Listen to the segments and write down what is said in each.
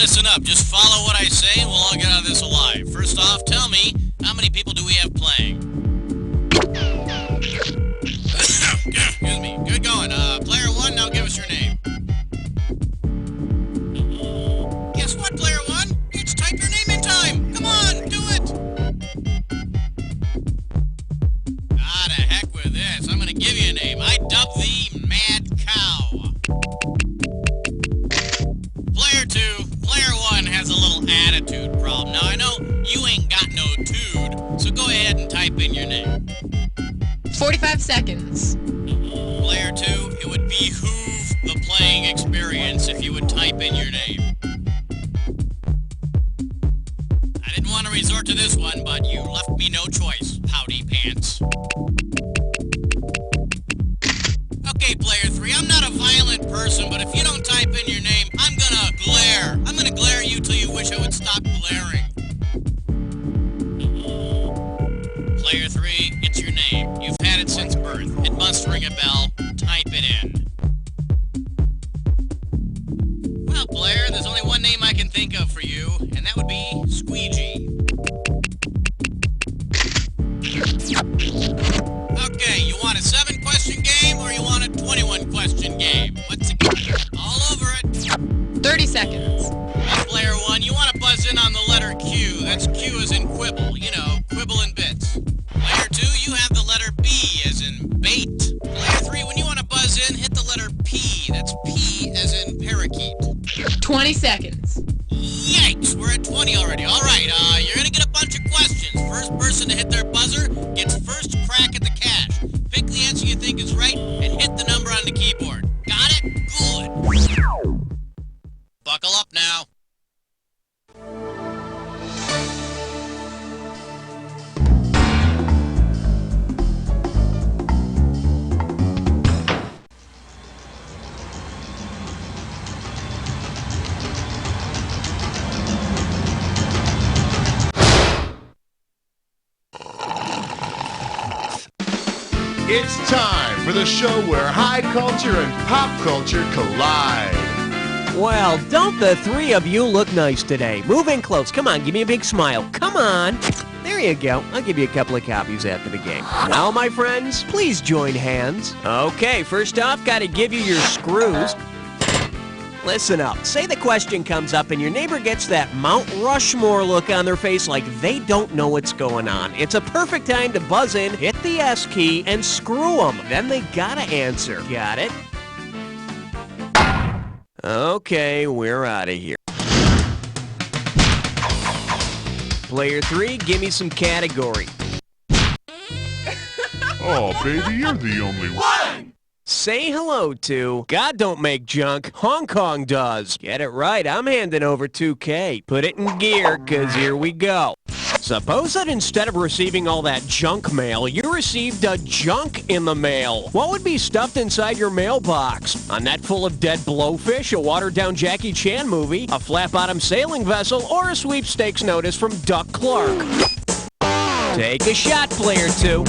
listen up. Just follow what I say and we'll all get out of this alive. First off, tell me, how many people do we have playing? Excuse me. Good going. Player 1, now give us your name. Guess what, Player 1? It's type your name in time. Come on, do it. Ah, to heck with this. I'm gonna give you a name. I dub thee Mad Cow. Player 2, Player 1 has a little attitude problem. Now, I know you ain't got no tude, so go ahead and type in your name. 45 seconds. Player 2, it would behoove the playing experience if you would type in your name. I didn't want to resort to this one, but you left me no choice, pouty pants. Okay, Player 3, I'm not a violent person, but if you don't type in your name, I'm gonna glare. I'm gonna glare at you till you wish I would stop glaring. Player 3, it's your name. You've had it since birth. It must ring a bell. Type it in. Well, Player, there's only one name I can think of for you, and that would be Squeegee. Okay, you want a 7-question game or you want a 21-question game? What's it? All over it. 30 seconds. Player 1, you want to buzz in on the letter Q. That's Q as in quibble. You know, quibble in bits. Player 2, you have the letter B as in bait. Player 3, when you want to buzz in, hit the letter P. That's P as in parakeet. 20 seconds. Yikes, we're at 20 already. All right, you're going to get a bunch of questions. First person to hit their buzzer gets first crack at the cash. Pick the answer you think is right and hit the number on the keyboard. Got it? Good. Buckle up now. It's time for the show where high culture and pop culture collide. Well, don't the three of you look nice today? Move in close. Come on, give me a big smile. Come on. There you go. I'll give you a couple of copies after the game. Now, my friends, please join hands. Okay, first off, got to give you your screws. Listen up. Say the question comes up and your neighbor gets that Mount Rushmore look on their face like they don't know what's going on. It's a perfect time to buzz in, hit the S key, and screw them. Then they gotta answer. Got it? Okay, we're out of here. Player 3, give me some category. Oh, baby, you're the only one. Say hello to God don't make junk, Hong Kong does. Get it right, I'm handing over 2K. Put it in gear, 'cause here we go. Suppose that instead of receiving all that junk mail, you received a junk in the mail. What would be stuffed inside your mailbox? A net full of dead blowfish, a watered-down Jackie Chan movie, a flat-bottom sailing vessel, or a sweepstakes notice from Duck Clark? Take a shot, Player 2.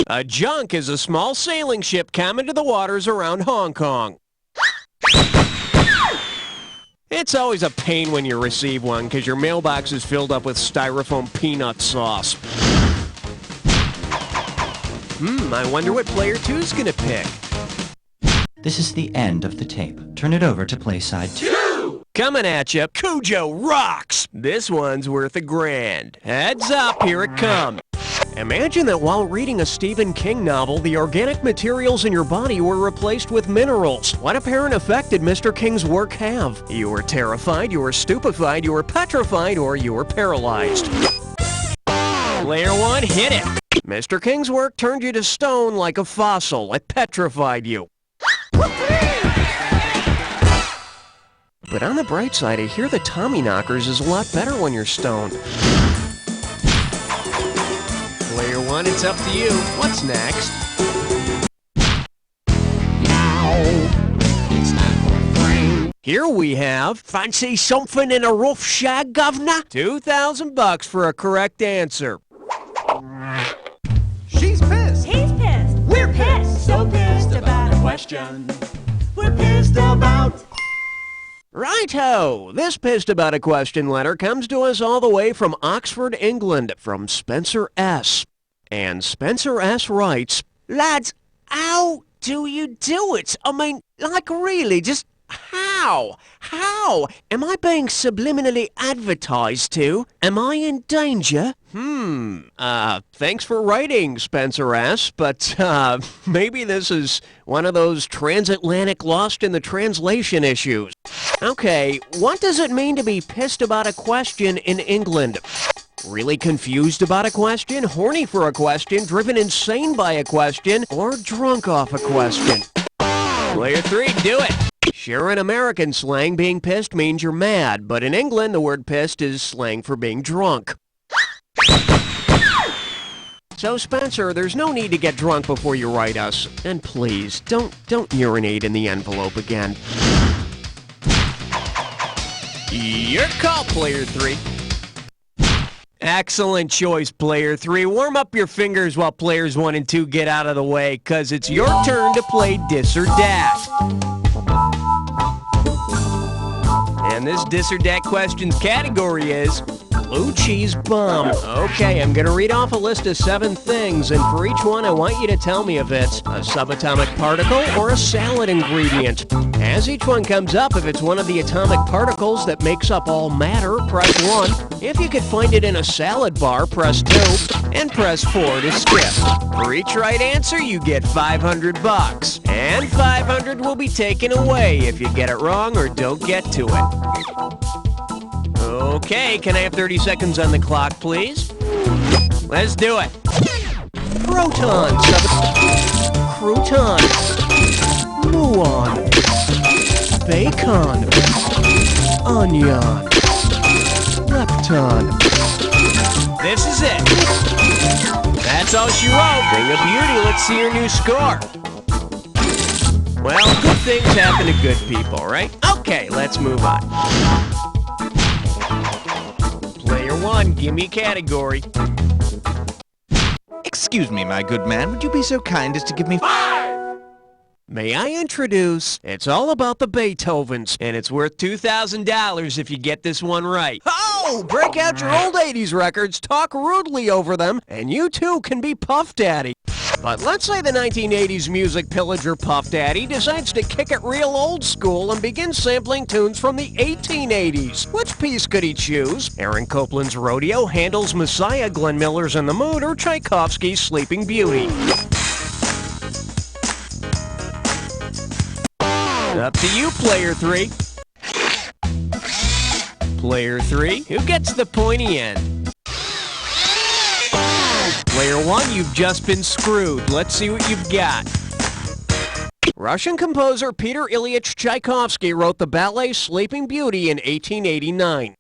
A junk is a small sailing ship common to the waters around Hong Kong. It's always a pain when you receive one because your mailbox is filled up with styrofoam peanut sauce. I wonder what Player 2's gonna pick. This is the end of the tape. Turn it over to play side 2. Coming at you, Cujo rocks! This one's worth $1,000. Heads up, here it comes. Imagine that while reading a Stephen King novel, the organic materials in your body were replaced with minerals. What apparent effect did Mr. King's work have? You were terrified, you were stupefied, you were petrified, or you were paralyzed. Player 1, hit it! Mr. King's work turned you to stone like a fossil. It petrified you. But on the bright side, I hear the Tommyknockers is a lot better when you're stoned. Player 1, it's up to you. What's next? Here we have, fancy something in a rough shag, governor? $2,000 for a correct answer. She's pissed. He's pissed. We're pissed. So pissed about a question. We're pissed about Righto! This pissed about a question letter comes to us all the way from Oxford, England, from Spencer S. And Spencer S. writes, "Lads, how do you do it? I mean, like really, just how? How? Am I being subliminally advertised to? Am I in danger?" Thanks for writing, Spencer S., but, maybe this is one of those transatlantic lost in the translation issues. Okay, what does it mean to be pissed about a question in England? Really confused about a question, horny for a question, driven insane by a question, or drunk off a question? Player 3, do it! Sure, in American slang, being pissed means you're mad, but in England, the word pissed is slang for being drunk. So, Spencer, there's no need to get drunk before you write us. And please, don't urinate in the envelope again. Your call, Player 3. Excellent choice, Player 3. Warm up your fingers while Players 1 and 2 get out of the way, because it's your turn to play Dis or Dat. And this Dis or Dat question's category is blue cheese bomb. Okay, I'm gonna read off a list of 7 things, and for each one I want you to tell me if it's a subatomic particle or a salad ingredient. As each one comes up, if it's one of the atomic particles that makes up all matter, press 1. If you could find it in a salad bar, press 2. And press 4 to skip. For each right answer, you get $500. And 500 will be taken away if you get it wrong or don't get to it. Okay, can I have 30 seconds on the clock, please? Let's do it. Proton, crouton, muon, bacon, onion, lepton. This is it. That's all she wrote. Thing of beauty, let's see your new score. Well, good things happen to good people, right? Okay, let's move on. Player 1, give me a category. Excuse me, my good man, would you be so kind as to give me... May I introduce, it's all about the Beethovens, and it's worth $2,000 if you get this one right. Oh, break out your old 80s records, talk rudely over them, and you too can be Puff Daddy. But let's say the 1980s music pillager Puff Daddy decides to kick it real old school and begin sampling tunes from the 1880s. Which piece could he choose? Aaron Copland's Rodeo, Handel's Messiah, Glenn Miller's In the Mood, or Tchaikovsky's Sleeping Beauty? Up to you, Player 3. Player 3, who gets the pointy end? Player 1, you've just been screwed. Let's see what you've got. Russian composer Peter Ilyich Tchaikovsky wrote the ballet Sleeping Beauty in 1889.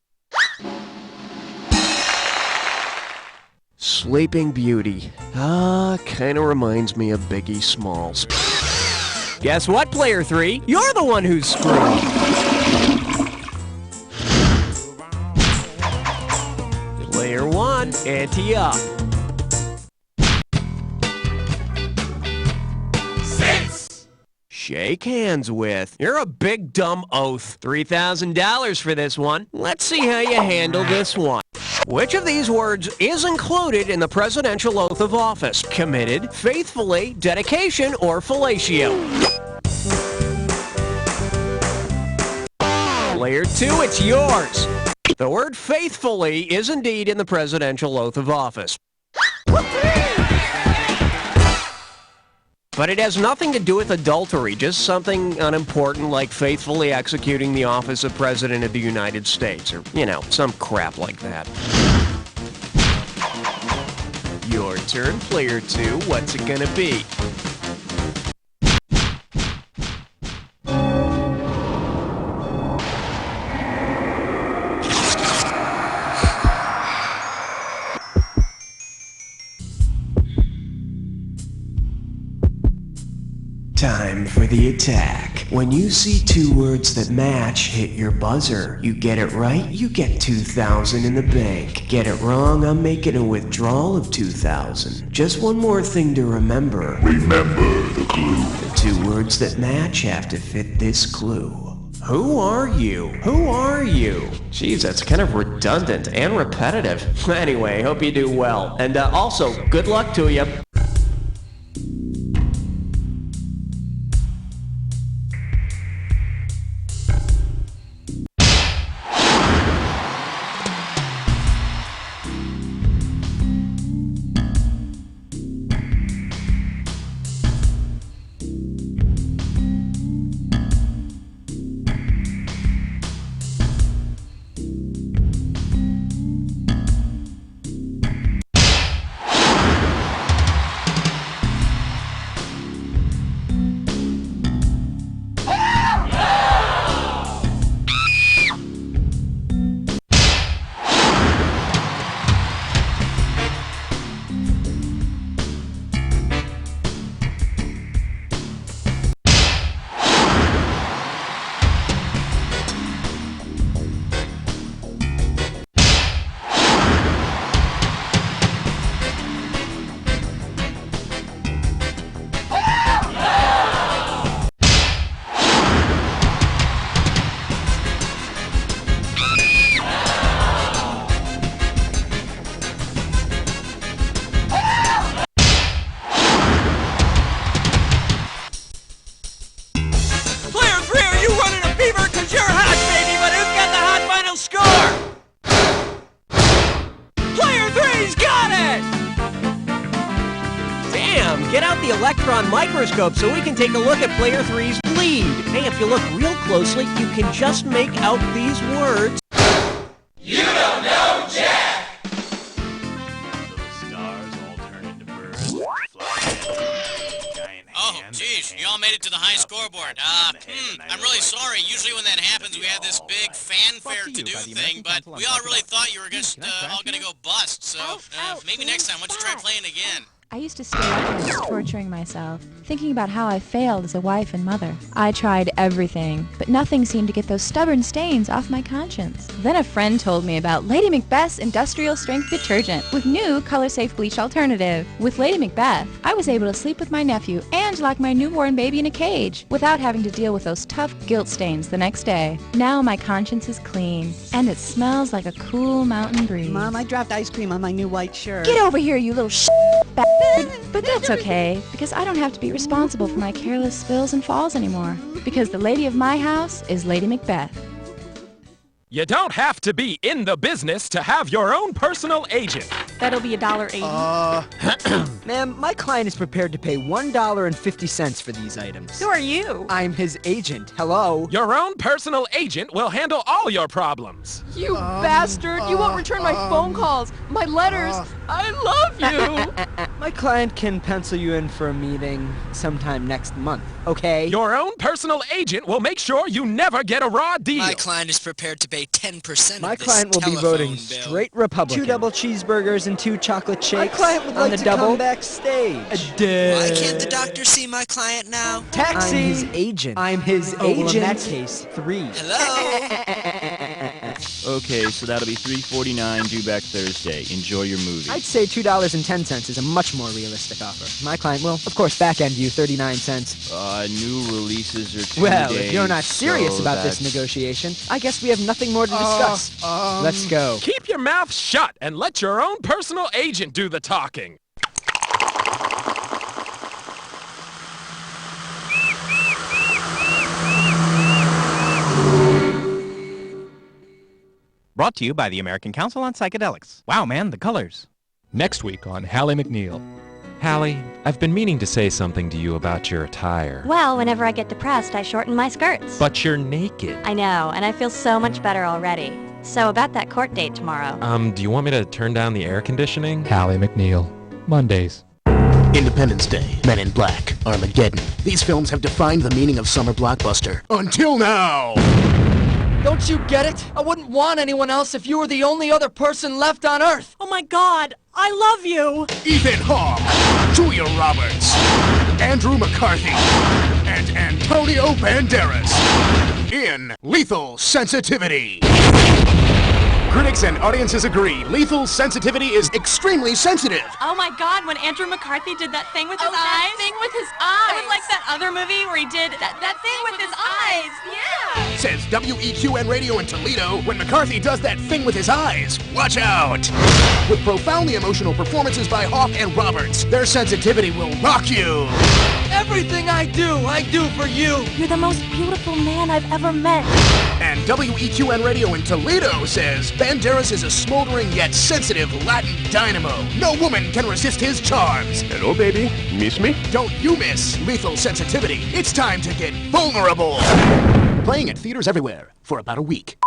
Sleeping Beauty. Kinda reminds me of Biggie Smalls. Guess what, Player 3? You're the one who's screwed. Player 1, ante up. 6. Shake hands with. You're a big dumb oath. $3,000 for this one. Let's see how you handle this one. Which of these words is included in the presidential oath of office? Committed, faithfully, dedication, or fellatio? Player 2, it's yours. The word faithfully is indeed in the presidential oath of office. But it has nothing to do with adultery, just something unimportant like faithfully executing the office of President of the United States, or, you know, some crap like that. Your turn, Player 2. What's it gonna be? Time for the attack. When you see 2 words that match, hit your buzzer. You get it right, you get $2,000 in the bank. Get it wrong, I'm making a withdrawal of $2,000. Just one more thing to remember. Remember the clue. The 2 words that match have to fit this clue. Who are you? Who are you? Jeez, that's kind of redundant and repetitive. Anyway, hope you do well. And also, good luck to you. Get out the electron microscope so we can take a look at Player 3's bleed. Hey, if you look real closely, you can just make out these words. You don't know Jack! Little stars all turn into birds. Oh, geez, you all made it to the high scoreboard. I'm really sorry. Usually when that happens, we have this big fanfare to-do thing, but we all really thought you were just all gonna go bust, so maybe next time, why don't you try playing again? I used to stay up nights torturing myself, thinking about how I failed as a wife and mother. I tried everything, but nothing seemed to get those stubborn stains off my conscience. Then a friend told me about Lady Macbeth's industrial strength detergent with new color-safe bleach alternative. With Lady Macbeth, I was able to sleep with my nephew and lock my newborn baby in a cage without having to deal with those tough guilt stains the next day. Now my conscience is clean, and it smells like a cool mountain breeze. Mom, I dropped ice cream on my new white shirt. Get over here, you little But that's okay, because I don't have to be responsible for my careless spills and falls anymore. Because the lady of my house is Lady Macbeth. You don't have to be in the business to have your own personal agent. That'll be $1.80. Ma'am, my client is prepared to pay $1.50 for these items. Who are you? I'm his agent. Hello? Your own personal agent will handle all your problems. You bastard! You won't return my phone calls, my letters. I love you! My client can pencil you in for a meeting sometime next month, okay? Your own personal agent will make sure you never get a raw deal. My client is prepared to pay 10% My of this client will be telephone voting bill. straight Republican. 2 double cheeseburgers and 2 chocolate shakes. My client would on like the to double. come backstage. Why can't the doctor see my client now? Taxi! I'm his agent. I'm his agent. Well, in that case, 3. Hello? Okay, so that'll be $3.49 due back Thursday. Enjoy your movie. I'd say $2.10 is a much more realistic offer. My client will, of course, back-end you 39 cents. New releases are 2 Well, days, if you're not serious so about this that's- negotiation, I guess we have nothing more to discuss. Let's go. Keep your mouth shut and let your own personal agent do the talking. Brought to you by the American Council on Psychedelics. Wow, man, the colors. Next week on Hallie McNeil. Hallie, I've been meaning to say something to you about your attire. Well, whenever I get depressed, I shorten my skirts. But you're naked. I know, and I feel so much better already. So about that court date tomorrow. Do you want me to turn down the air conditioning? Hallie McNeil. Mondays. Independence Day, Men in Black, Armageddon. These films have defined the meaning of summer blockbuster. Until now! Don't you get it? I wouldn't want anyone else if you were the only other person left on Earth. Oh my God, I love you. Ethan Hawke, Julia Roberts, Andrew McCarthy, and Antonio Banderas in Lethal Sensitivity. Critics and audiences agree. Lethal Sensitivity is extremely sensitive. Oh my god, when Andrew McCarthy did that thing with his eyes. That thing with his eyes. It was like that other movie where he did that thing with his eyes. Yeah. Says WEQN Radio in Toledo. When McCarthy does that thing with his eyes, watch out. With profoundly emotional performances by Hawk and Roberts, their sensitivity will rock you. Everything I do for you. You're the most beautiful man I've ever met. And WEQN Radio in Toledo says Banderas is a smoldering yet sensitive Latin dynamo. No woman can resist his charms. Hello, baby. Miss me? Don't you miss Lethal Sensitivity. It's time to get vulnerable. Playing at theaters everywhere for about a week.